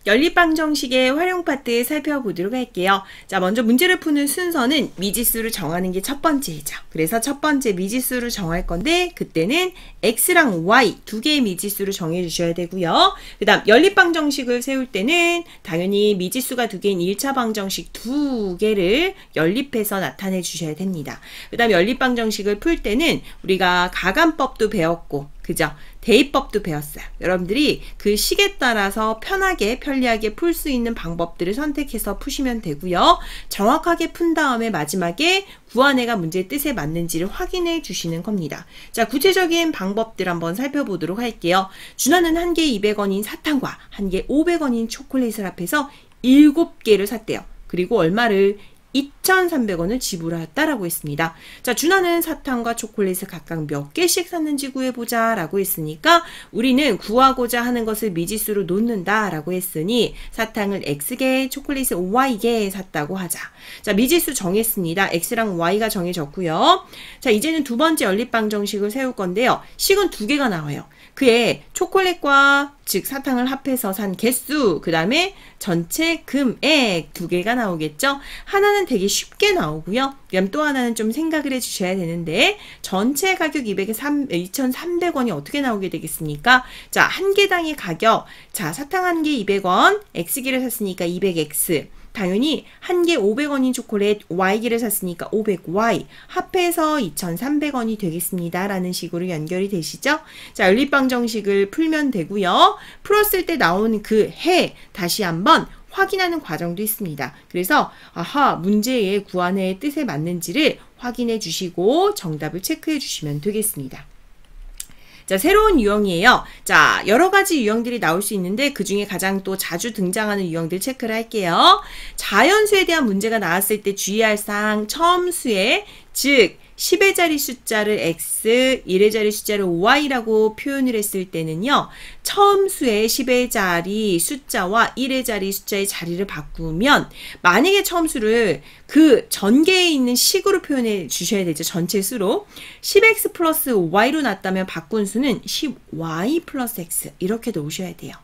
연립방 정식의 활용 파트 살펴보도록 할게요. 자, 먼저 문제를 푸는 순서는 미지수를 정하는 게 첫 번째이죠. 그래서 첫 번째 미지수를 정할 건데 그때는 x랑 y 두 개의 미지수를 정해 주셔야 되고요. 그 다음 연립방 정식을 세울 때는 당연히 미지수가 두 개인 1차 방정식 두 개를 연립해서 나타내 주셔야 됩니다. 그 다음 연립방 정식을 풀 때는 우리가 가감법도 배웠고 그죠? 대입법도 배웠어요. 여러분들이 그 식에 따라서 편리하게 풀 수 있는 방법들을 선택해서 푸시면 되고요. 정확하게 푼 다음에 마지막에 구한해가 문제의 뜻에 맞는지를 확인해 주시는 겁니다. 자, 구체적인 방법들 한번 살펴보도록 할게요. 준하는 한 개에 200원인 사탕과 한 개에 500원인 초콜릿을 합해서 7개를 샀대요. 그리고 얼마를 2,300원을 지불하였다라고 했습니다. 자, 준하는 사탕과 초콜릿을 각각 몇 개씩 샀는지 구해보자 라고 했으니까 우리는 구하고자 하는 것을 미지수로 놓는다 라고 했으니 사탕을 X개, 초콜릿을 Y개 샀다고 하자. 자, 미지수 정했습니다. X랑 Y가 정해졌고요. 자, 이제는 두 번째 연립방 정식을 세울 건데요. 식은 두 개가 나와요. 그의 초콜릿과 즉 사탕을 합해서 산 개수, 그 다음에 전체 금액 두 개가 나오겠죠. 하나는 되게 쉽게 나오고요. 그다음 또 하나는 좀 생각을 해주셔야 되는데 전체 가격 2,300원이 어떻게 나오게 되겠습니까? 자, 한 개당의 가격, 자, 사탕 한 개 200원, X기를 샀으니까 200X, 당연히 한 개 500원인 초콜릿 Y기를 샀으니까 500Y 합해서 2,300원이 되겠습니다. 라는 식으로 연결이 되시죠? 자, 연립방 정식을 풀면 되고요. 풀었을 때 나온 그 해 다시 한번 확인하는 과정도 있습니다. 그래서 문제의 구한해의 뜻에 맞는지를 확인해 주시고 정답을 체크해 주시면 되겠습니다. 자, 새로운 유형이에요. 자, 여러 가지 유형들이 나올 수 있는데 그 중에 가장 또 자주 등장하는 유형들 체크를 할게요. 자연수에 대한 문제가 나왔을 때 주의할 사항, 첨수에 즉 10의 자리 숫자를 x, 1의 자리 숫자를 y라고 표현을 했을 때는요. 처음수의 10의 자리 숫자와 1의 자리 숫자의 자리를 바꾸면 만약에 처음수를 그 전개에 있는 식으로 표현해 주셔야 되죠. 전체 수로. 10x 플러스 y로 났다면 바꾼 수는 10y 플러스 x 이렇게 놓으셔야 돼요.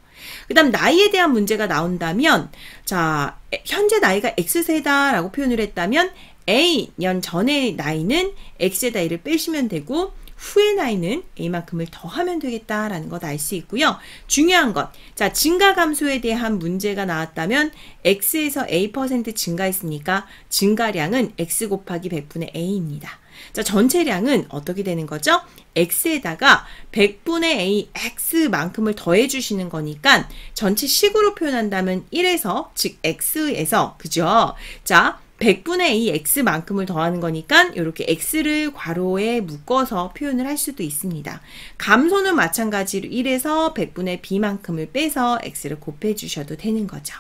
그 다음 나이에 대한 문제가 나온다면 자, 현재 나이가 x세다 라고 표현을 했다면 A년 전의 나이는 X에다 1을 빼시면 되고 후의 나이는 A만큼을 더하면 되겠다라는 것 알 수 있고요. 중요한 것, 자, 증가감소에 대한 문제가 나왔다면 X에서 A% 증가했으니까 증가량은 X 곱하기 100분의 A입니다. 자, 전체량은 어떻게 되는 거죠? X에다가 100분의 A X만큼을 더해 주시는 거니까 전체 식으로 표현한다면 1에서 즉 X에서 그죠? 자, 100분의 A X만큼을 더하는 거니까 이렇게 X를 괄호에 묶어서 표현을 할 수도 있습니다. 감소는 마찬가지로 1에서 100분의 B만큼을 빼서 X를 곱해 주셔도 되는 거죠.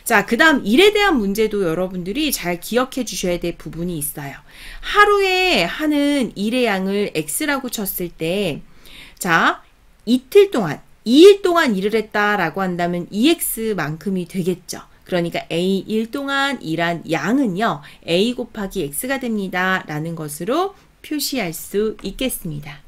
자, 그 다음 일에 대한 문제도 여러분들이 잘 기억해 주셔야 될 부분이 있어요. 하루에 하는 일의 양을 X라고 쳤을 때 자, 이틀 동안 2일 동안 일을 했다라고 한다면 2X만큼이 되겠죠. 그러니까 A1 동안 일한 양은요. A 곱하기 X가 됩니다. 라는 것으로 표시할 수 있겠습니다.